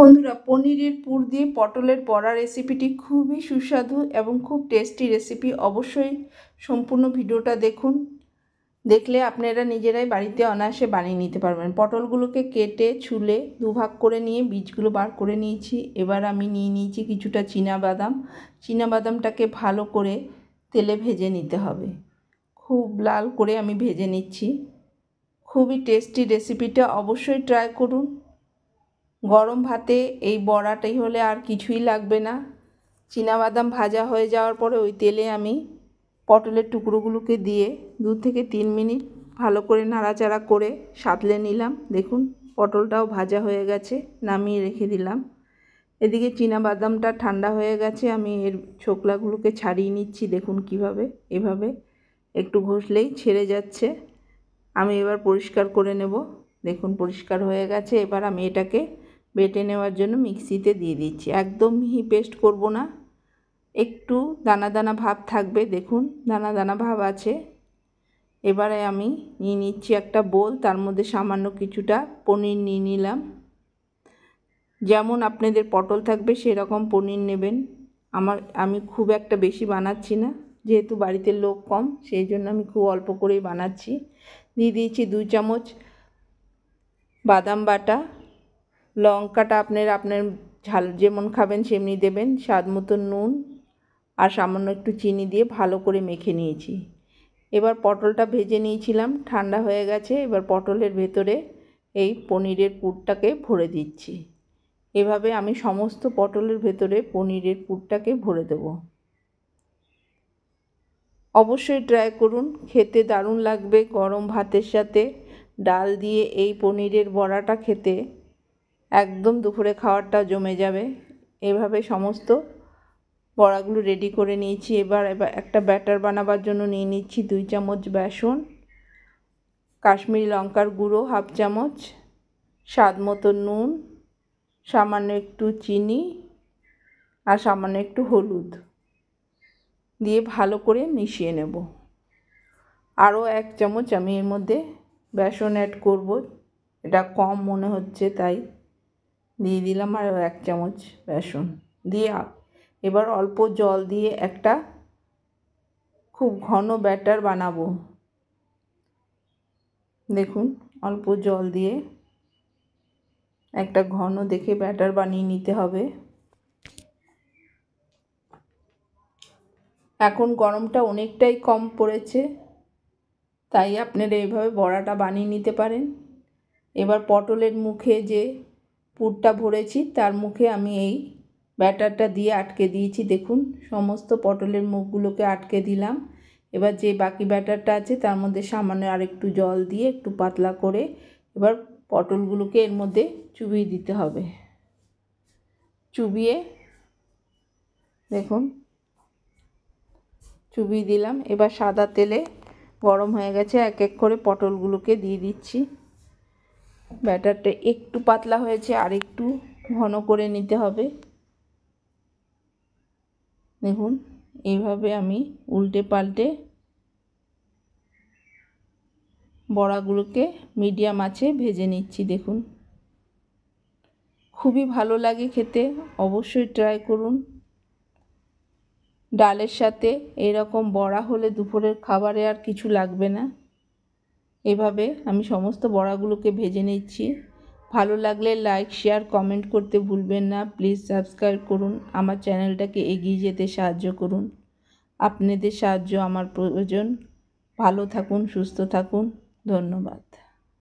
বন্ধুরা, পনিরের পুর দিয়ে পটলের বড়া রেসিপিটি খুবই সুস্বাদু এবং খুব টেস্টি রেসিপি। অবশ্যই সম্পূর্ণ ভিডিওটা দেখুন। দেখলে আপনারা নিজেরাই বাড়িতে অনায়াসে বানিয়ে নিতে পারবেন। পটলগুলোকে কেটে ছুলে দুভাগ করে নিয়ে বীজগুলো বার করে নিয়েছি। এবার আমি নিয়ে নিয়েছি কিছুটা চীনাবাদাম। চীনাবাদামটাকে ভালো করে তেলে ভেজে নিতে হবে। খুব লাল করে আমি ভেজে নিচ্ছি। খুবই টেস্টি রেসিপিটা, অবশ্যই ট্রাই করুন। গরম ভাতে এই বড়াটাই হলে আর কিছুই লাগবে না। চীনাবাদাম ভাজা হয়ে যাওয়ার পরে ওই তেলে আমি পটলের টুকরোগুলোকে দিয়ে 2 থেকে 3 মিনিট ভালো করে নাড়াচাড়া করে সাঁতলে নিলাম। দেখুন পটলটাও ভাজা হয়ে গেছে, নামিয়ে রেখে দিলাম। এদিকে চীনাবাদামটা ঠান্ডা হয়ে গেছে, আমি এর ছোকলাগুলোকে ছাড়িয়ে নিচ্ছি। দেখুন কিভাবে, এভাবে একটু ঘষলেই ছেড়ে যাচ্ছে। আমি এবার পরিষ্কার করে নেব। দেখুন পরিষ্কার হয়ে গেছে। এবার আমি এটাকে বেটে নেওয়ার জন্য মিক্সিতে দিয়ে দিচ্ছি। একদম মিহি পেস্ট করব না, একটু দানা দানা ভাব থাকবে। দেখুন দানা দানা ভাব আছে। এবারে আমি নিয়ে নিচ্ছি একটা বোল, তার মধ্যে সামান্য কিছুটা পনির নিয়ে নিলাম। যেমন আপনাদের পটল থাকবে সেরকম পনির নেবেন। আমি খুব একটা বেশি বানাচ্ছি না, যেহেতু বাড়িতে লোক কম, সেই জন্য আমি খুব অল্প করেই বানাচ্ছি। দিয়ে দিয়েছি 2 চামচ বাদাম বাটা। লঙ্কাটা আপনার ঝাল যেমন খাবেন সেমনি দেবেন। স্বাদ মতো নুন আর সামান্য একটু চিনি দিয়ে ভালো করে মেখে নিয়েছি। এবার পটলটা ভেজে নিয়েছিলাম, ঠান্ডা হয়ে গেছে। এবার পটলের ভেতরে এই পনিরের পুরটাকে ভরে দিচ্ছি। এভাবে আমি সমস্ত পটলের ভেতরে পনিরের পুরটাকে ভরে দেব। অবশ্যই ট্রাই করুন, খেতে দারুণ লাগবে। গরম ভাতের সাথে ডাল দিয়ে এই পনিরের বড়াটা খেতে একদম দুপুরে খাওয়ারটা জমে যাবে। এভাবে সমস্ত বড়াগুলো রেডি করে নিয়েছি। এবার একটা ব্যাটার বানাবার জন্য নিয়ে নিচ্ছি 2 চামচ বেসন, কাশ্মীরি লঙ্কার গুঁড়ো 1/2 চামচ, স্বাদ মতো নুন, সামান্য একটু চিনি আর সামান্য একটু হলুদ দিয়ে ভালো করে মিশিয়ে নেব। আরও 1 চামচ আমি এর মধ্যে বেসন অ্যাড করব, এটা কম মনে হচ্ছে তাই দিয়ে দিলাম আরও 1 চামচ বেসন দিয়ে। এবার অল্প জল দিয়ে একটা খুব ঘন ব্যাটার বানাবো। দেখুন অল্প জল দিয়ে একটা ঘন দেখে ব্যাটার বানিয়ে নিতে হবে। এখন গরমটা অনেকটাই কম পড়েছে, তাই আপনারা এইভাবে বড়াটা বানিয়ে নিতে পারেন। এবার পটলের মুখে যে পুরটা ভরেছি তার মুখে আমি এই ব্যাটারটা দিয়ে আটকে দিয়েছি। দেখুন সমস্ত পটলের মুখগুলোকে আটকে দিলাম। এবার যে বাকি ব্যাটারটা আছে তার মধ্যে সামান্য আরেকটু জল দিয়ে একটু পাতলা করে এবার পটলগুলোকে এর মধ্যে চুবিয়ে দিতে হবে। চুবিয়ে দেখুন চুবিয়ে দিলাম। এবার সাদা তেলে গরম হয়ে গেছে, এক এক করে পটলগুলোকে দিয়ে দিচ্ছি। ব্যাটারটা একটু পাতলা হয়েছে, আর একটু ঘন করে নিতে হবে। দেখুন এইভাবে আমি উল্টে পাল্টে বড়াগুলোকে মিডিয়াম আঁচে ভেজে নিচ্ছি। দেখুন খুবই ভালো লাগে খেতে, অবশ্যই ট্রাই করুন। ডালের সাথে এরকম বড়া হলে দুপুরের খাবারে আর কিছু লাগবে না। এভাবে আমি সমস্ত বড়াগুলোকে ভেজে নিচ্ছি। ভালো লাগলে লাইক, শেয়ার, কমেন্ট করতে ভুলবেন না। প্লিজ সাবস্ক্রাইব করুন, আমার চ্যানেলটাকে এগিয়ে যেতে সাহায্য করুন। আপনাদের সাহায্য আমার প্রয়োজন। ভালো থাকুন, সুস্থ থাকুন। ধন্যবাদ।